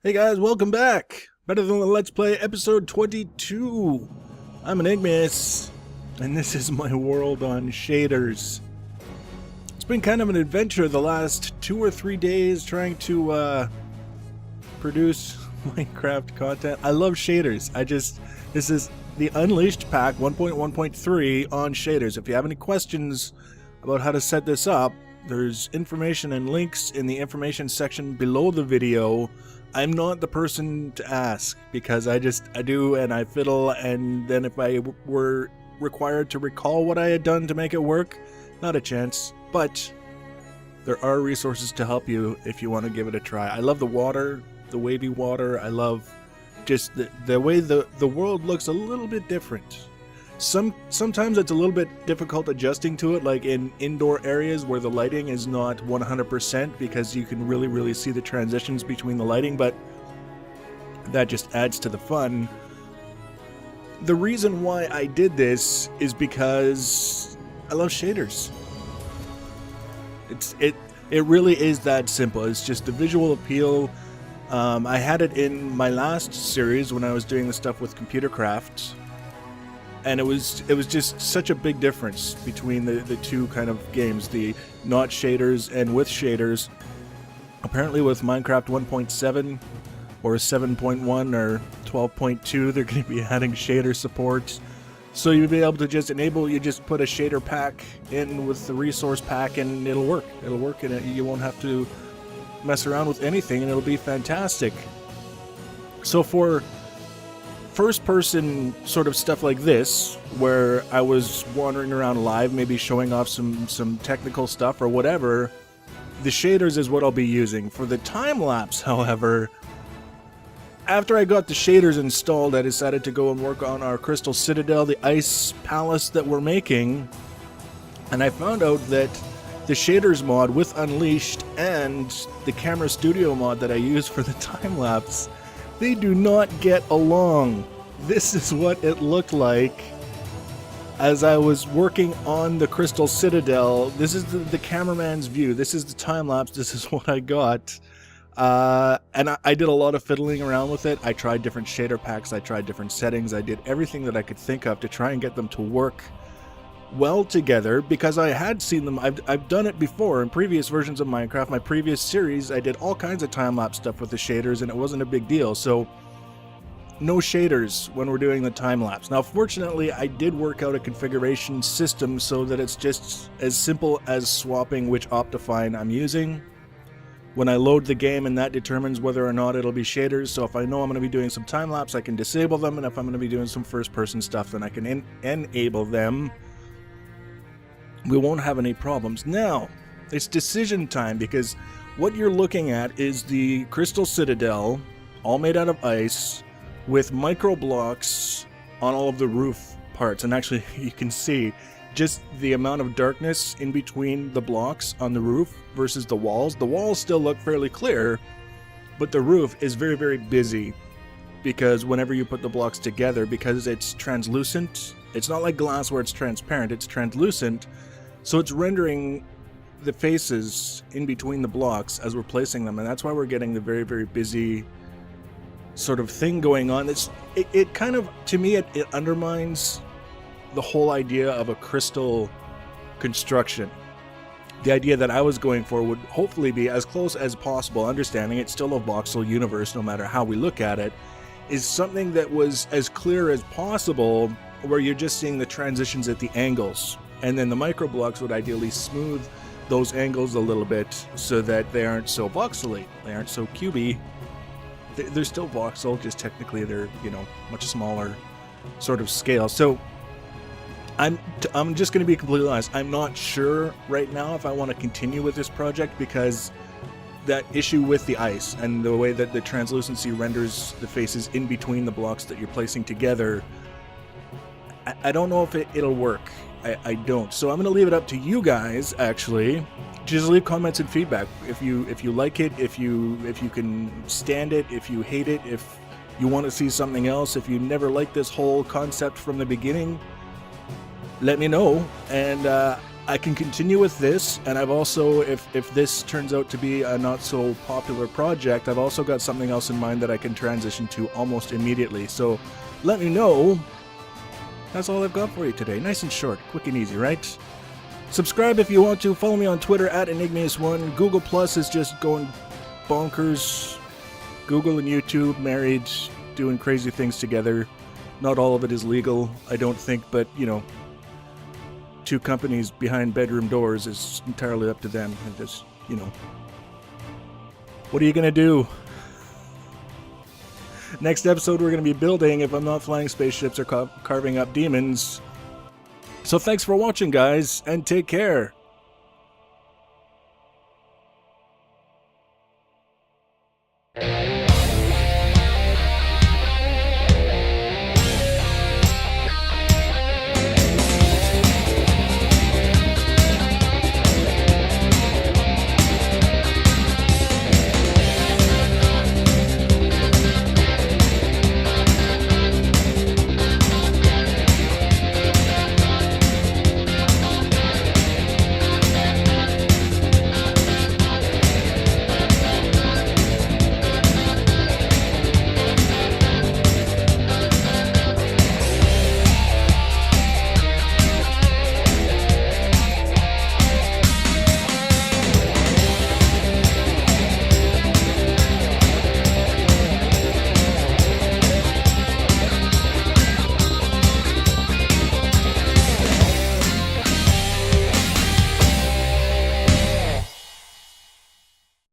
Hey guys, welcome back! Better Than the Let's Play episode 22. I'm Enigmas, and this is my world on shaders. It's been kind of an adventure the last 2 or 3 days trying to produce Minecraft content. I love shaders. This is the Unleashed pack 1.1.3 on shaders. If you have any questions about how to set this up, there's information and links in the information section below the video. I'm not the person to ask because I do and I fiddle, and then if I were required to recall what I had done to make it work, not a chance. But there are resources to help you if you want to give it a try. I love the water, the wavy water. I love just the way the world looks a little bit different. Sometimes it's a little bit difficult adjusting to it, like in indoor areas where the lighting is not 100% because you can really see the transitions between the lighting, but that just adds to the fun. The reason why I did this is because I love shaders. It really is that simple. It's just the visual appeal. I had it in my last series when I was doing the stuff with Computer Craft. And it was just such a big difference between the two kind of games, the not shaders and with shaders. Apparently with Minecraft 1.7 or 7.1 or 12.2, they're going to be adding shader support. So you'll be able to just you just put a shader pack in with the resource pack and it'll work. It'll work and you won't have to mess around with anything and it'll be fantastic. So for first-person sort of stuff like this, where I was wandering around live, maybe showing off some technical stuff or whatever, the shaders is what I'll be using. For the time-lapse, however, after I got the shaders installed, I decided to go and work on our Crystal Citadel, the ice palace that we're making, and I found out that the shaders mod with Unleashed and the camera studio mod that I use for the time-lapse, they do not get along. This is what it looked like as I was working on the Crystal Citadel. This is the cameraman's view. This is the time-lapse. This is what I got. And I did a lot of fiddling around with it. I tried different shader packs. I tried different settings. I did everything that I could think of to try and get them to work well together, because I had seen them. I've done it before in previous versions of Minecraft. My previous series, I did all kinds of time-lapse stuff with the shaders and it wasn't a big deal. So no shaders when we're doing the time-lapse. Now fortunately I did work out a configuration system so that it's just as simple as swapping which Optifine I'm using when I load the game, and that determines whether or not it'll be shaders. So if I know I'm going to be doing some time-lapse, I can disable them, and if I'm going to be doing some first-person stuff, then I can enable them. We won't have any problems. Now, it's decision time, because what you're looking at is the Crystal Citadel, all made out of ice, with micro blocks on all of the roof parts. And actually, you can see just the amount of darkness in between the blocks on the roof versus the walls. The walls still look fairly clear, but the roof is very busy, because whenever you put the blocks together, because it's translucent, it's not like glass where it's transparent, it's translucent. So it's rendering the faces in between the blocks as we're placing them, and that's why we're getting the very busy sort of thing going on. It kind of, to me, it undermines the whole idea of a crystal construction. The idea that I was going for would hopefully be as close as possible, understanding it's still a voxel universe no matter how we look at it, is something that was as clear as possible, where you're just seeing the transitions at the angles. And then the micro blocks would ideally smooth those angles a little bit so that they aren't so voxely, they aren't so cubey. They're still voxel, just technically they're, much smaller sort of scale. So I'm just going to be completely honest. I'm not sure right now if I want to continue with this project, because that issue with the ice and the way that the translucency renders the faces in between the blocks that you're placing together, I don't know if it'll work. I don't. So I'm going to leave it up to you guys, actually. Just leave comments and feedback. If you like it, if you can stand it, if you hate it, if you want to see something else, if you never liked this whole concept from the beginning, let me know. And I can continue with this, and I've also, if this turns out to be a not so popular project, I've also got something else in mind that I can transition to almost immediately. So let me know. That's all I've got for you today. Nice and short, quick and easy, right? Subscribe if you want to. Follow me on Twitter at Enigmius1. Google Plus is just going bonkers. Google and YouTube married, doing crazy things together. Not all of it is legal, I don't think, but, you know, two companies behind bedroom doors is entirely up to them. And just, you know, what are you gonna do? Next episode we're gonna be building, if I'm not flying spaceships or carving up demons. So thanks for watching, guys, and take care.